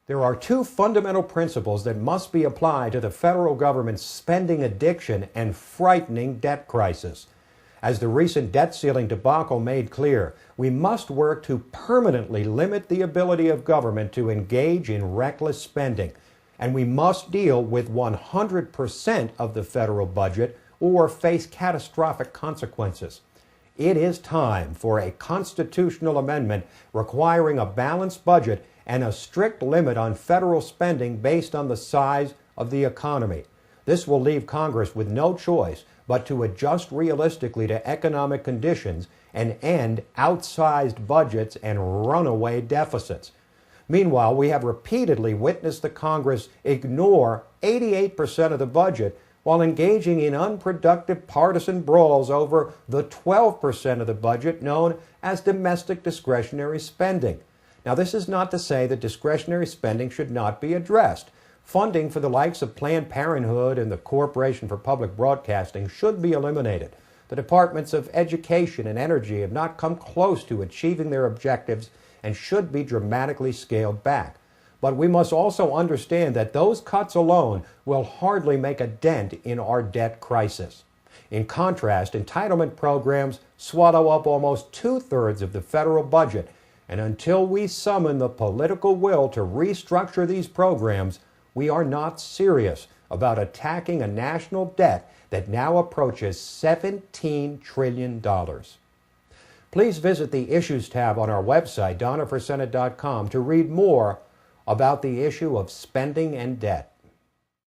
There are two fundamental principles that must be applied to the federal government's spending addiction and frightening debt crisis. As the recent debt ceiling debacle made clear, we must work to permanently limit the ability of government to engage in reckless spending, and we must deal with 100% of the federal budget or face catastrophic consequences. It is time for a constitutional amendment requiring a balanced budget and a strict limit on federal spending based on the size of the economy. This will leave Congress with no choice but to adjust realistically to economic conditions and end outsized budgets and runaway deficits. Meanwhile, we have repeatedly witnessed the Congress ignore 88% of the budget while engaging in unproductive partisan brawls over the 12% of the budget known as domestic discretionary spending. Now, this is not to say that discretionary spending should not be addressed. Funding for the likes of Planned Parenthood and the Corporation for Public Broadcasting should be eliminated. The Departments of Education and Energy have not come close to achieving their objectives and should be dramatically scaled back. But we must also understand that those cuts alone will hardly make a dent in our debt crisis. In contrast, entitlement programs swallow up almost 2/3 of the federal budget, and until we summon the political will to restructure these programs, we are not serious about attacking a national debt that now approaches $17 trillion. Please visit the Issues tab on our website, DonnaForSenate.com, to read more about the issue of spending and debt.